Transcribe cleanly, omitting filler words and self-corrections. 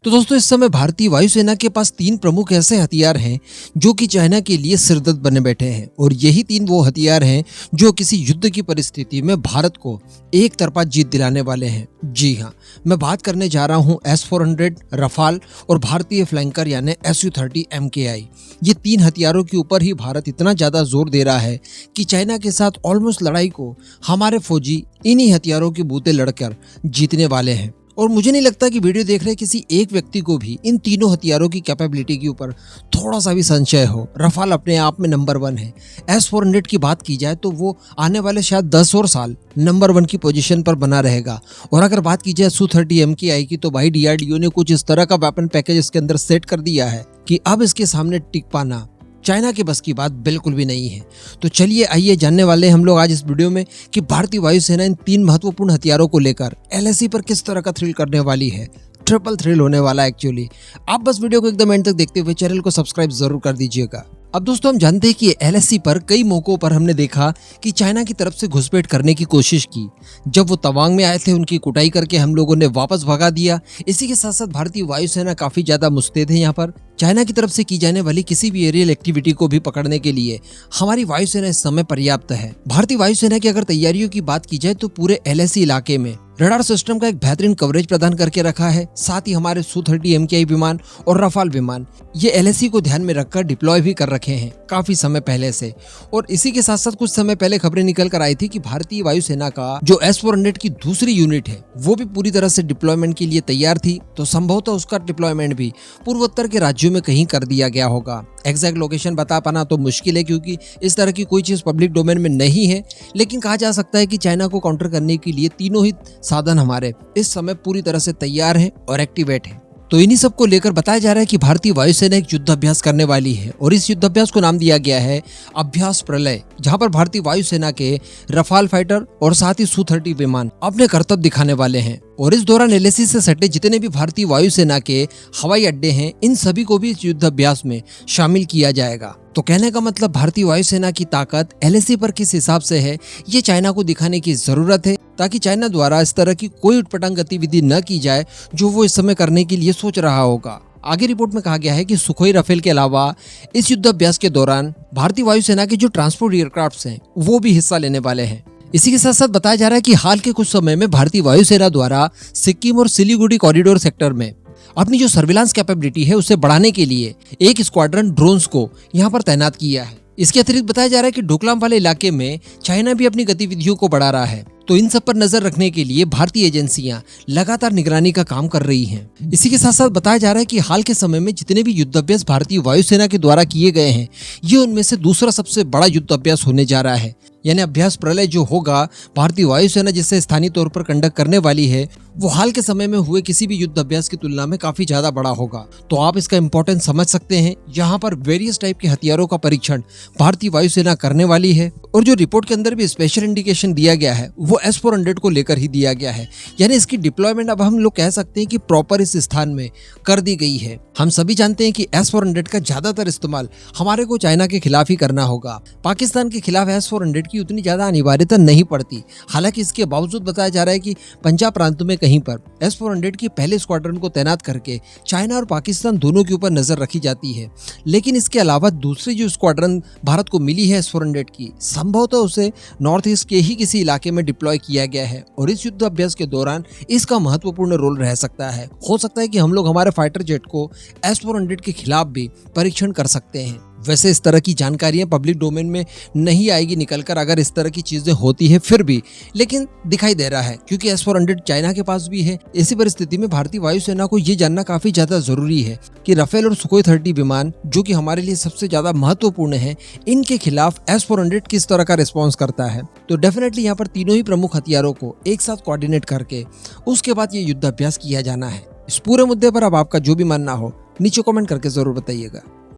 तो दोस्तों इस समय भारतीय वायुसेना के पास 3 प्रमुख ऐसे हथियार हैं जो कि चाइना के लिए सिरदर्द बने बैठे हैं और यही 3 वो हथियार हैं जो किसी युद्ध की परिस्थिति में भारत को एक तरफा जीत दिलाने वाले हैं। जी हाँ, मैं बात करने जा रहा हूँ S-400, रफाल और भारतीय फ्लैंकर यानी Su-30 MKI। ये 3 हथियारों के ऊपर ही भारत इतना ज्यादा जोर दे रहा है कि चाइना के साथ ऑलमोस्ट लड़ाई को हमारे फौजी इन्हीं हथियारों के बूते लड़कर जीतने वाले हैं। और मुझे नहीं लगता कि वीडियो देख रहे किसी एक व्यक्ति को भी इन तीनों हथियारों की कैपेबिलिटी के ऊपर थोड़ा सा भी संशय हो। रफाल अपने आप में नंबर 1 है। S-400 की बात की जाए तो वो आने वाले शायद 10 और साल नंबर 1 की पोजीशन पर बना रहेगा। और अगर बात की जाए Su-30 MKI की तो भाई DRDO ने कुछ इस तरह का वेपन पैकेज इसके अंदर सेट कर दिया है कि अब इसके सामने टिक पाना चाइना के बस की बात बिल्कुल भी नहीं है। तो चलिए आइए जानने वाले हैं हम लोग आज इस वीडियो में कि भारतीय वायुसेना इन 3 महत्वपूर्ण हथियारों को लेकर LAC पर किस तरह का थ्रिल करने वाली है। ट्रिपल थ्रिल होने वाला है एक्चुअली। आप बस वीडियो को एकदम एंड तक देखते हुए चैनल को सब्सक्राइब जरूर कर दीजिएगा। अब दोस्तों हम जानते हैं कि LAC पर कई मौकों पर हमने देखा कि चाइना की तरफ से घुसपैठ करने की कोशिश की। जब वो तवांग में आए थे उनकी कुटाई करके हम लोगों ने वापस भगा दिया। इसी के साथ साथ भारतीय वायुसेना काफी ज्यादा मुस्तैद है यहाँ पर चाइना की तरफ से की जाने वाली किसी भी एरियल एक्टिविटी को भी पकड़ने के लिए हमारी वायुसेना इस समय पर्याप्त है। भारतीय वायुसेना की अगर तैयारियों की बात की जाए तो पूरे LAC इलाके में रडार सिस्टम का एक बेहतरीन कवरेज प्रदान करके रखा है। साथ ही हमारे Su-30 MKI विमान और रफाल विमान ये LAC को ध्यान में रखकर डिप्लॉय भी कर रखे हैं काफी समय पहले से। और इसी के साथ साथ कुछ समय पहले खबरें निकल कर आई थी कि भारतीय वायुसेना का जो S-400 की दूसरी यूनिट है वो भी पूरी तरह से डिप्लॉयमेंट के लिए तैयार थी। तो संभवतः उसका डिप्लॉयमेंट भी पूर्वोत्तर के राज्यों में कहीं कर दिया गया होगा। एग्जैक्ट लोकेशन बता पाना तो मुश्किल है क्योंकि इस तरह की कोई चीज पब्लिक डोमेन में नहीं है, लेकिन कहा जा सकता है कि चाइना को काउंटर करने के लिए तीनों ही साधन हमारे इस समय पूरी तरह से तैयार हैं और एक्टिवेट हैं। तो इन्हीं सब को लेकर बताया जा रहा है कि भारतीय वायुसेना एक युद्ध अभ्यास करने वाली है और इस युद्ध अभ्यास को नाम दिया गया है अभ्यास प्रलय, जहां पर भारतीय वायुसेना के रफाल फाइटर और साथ ही Su-30 विमान अपने करतब दिखाने वाले हैं। और इस दौरान LAC से सटे जितने भी भारतीय वायुसेना के हवाई अड्डे हैं इन सभी को भी इस युद्ध अभ्यास में शामिल किया जाएगा। तो कहने का मतलब भारतीय वायुसेना की ताकत LAC पर किस हिसाब से है ये चाइना को दिखाने की जरूरत है, ताकि चाइना द्वारा इस तरह की कोई उटपटांग गतिविधि न की जाए जो वो इस समय करने के लिए सोच रहा होगा। आगे रिपोर्ट में कहा गया है कि सुखोई राफेल के अलावा इस युद्ध अभ्यास के दौरान भारतीय वायुसेना के जो ट्रांसपोर्ट एयरक्राफ्ट हैं वो भी हिस्सा लेने वाले हैं। इसी के साथ साथ बताया जा रहा है कि हाल के कुछ समय में भारतीय वायुसेना द्वारा सिक्किम और सिलीगुड़ी कॉरिडोर सेक्टर में अपनी जो सर्विलांस कैपेबिलिटी है उसे बढ़ाने के लिए एक स्क्वाड्रन ड्रोन्स को यहाँ पर तैनात किया है। इसके अतिरिक्त बताया जा रहा है कि डोकलाम वाले इलाके में चाइना भी अपनी गतिविधियों को बढ़ा रहा है। तो इन सब पर नजर रखने के लिए भारतीय एजेंसियां लगातार निगरानी का काम कर रही हैं। इसी के साथ साथ बताया जा रहा है कि हाल के समय में जितने भी युद्ध अभ्यास भारतीय वायुसेना के द्वारा किए गए हैं ये उनमें से दूसरा सबसे बड़ा युद्ध अभ्यास होने जा रहा है। यानी अभ्यास प्रलय जो होगा भारतीय वायुसेना जिससे स्थानीय तौर पर कंडक्ट करने वाली है वो हाल के समय में हुए किसी भी युद्ध अभ्यास की तुलना में काफी ज्यादा बड़ा होगा। तो आप इसका इंपॉर्टेंस समझ सकते हैं। यहाँ पर वेरियस टाइप के हथियारों का परीक्षण भारतीय वायुसेना करने वाली है और जो रिपोर्ट के अंदर भी स्पेशल इंडिकेशन दिया गया है वो S-400 को लेकर ही दिया गया है। यानी इसकी डिप्लॉयमेंट अब हम लोग कह सकते हैं कि प्रॉपर इस स्थान में कर दी गई है। हम सभी जानते हैं कि S-400 का ज्यादातर इस्तेमाल हमारे को चाइना के खिलाफ ही करना होगा। पाकिस्तान के खिलाफ S-400 की उतनी ज्यादा अनिवार्यता नहीं पड़ती। हालांकि इसके बावजूद बताया जा रहा है कि पंजाब प्रांत में कहीं पर S-400 की पहले स्क्वाड्रन को तैनात करके चाइना और पाकिस्तान दोनों के ऊपर नजर रखी जाती है। लेकिन इसके अलावा दूसरी जो स्क्वाड्रन भारत को मिली है S-400 की संभवतः उसे नॉर्थ ईस्ट के ही किसी इलाके में डिप्लॉय किया गया है और इस युद्ध अभ्यास के दौरान इसका महत्वपूर्ण रोल रह सकता है। हो सकता है कि हम लोग हमारे फाइटर जेट को S-400 के खिलाफ भी परीक्षण कर सकते हैं। वैसे इस तरह की जानकारियां पब्लिक डोमेन में नहीं आएगी निकलकर अगर इस तरह की चीजें होती है फिर भी, लेकिन दिखाई दे रहा है क्योंकि S-400 चाइना के पास भी है। इसी परिस्थिति में भारतीय वायुसेना को ये जानना काफी ज्यादा जरूरी है कि राफेल और सुखोई 30 विमान जो कि हमारे लिए सबसे ज्यादा महत्वपूर्ण है इनके खिलाफ S-400 किस तरह का रिस्पॉन्स करता है। तो डेफिनेटली यहाँ पर तीनों ही प्रमुख हथियारों को एक साथ कोऑर्डिनेट करके उसके बाद ये युद्ध अभ्यास किया जाना है। इस पूरे मुद्दे पर अब आपका जो भी मानना हो नीचे कमेंट करके जरूर बताइएगा।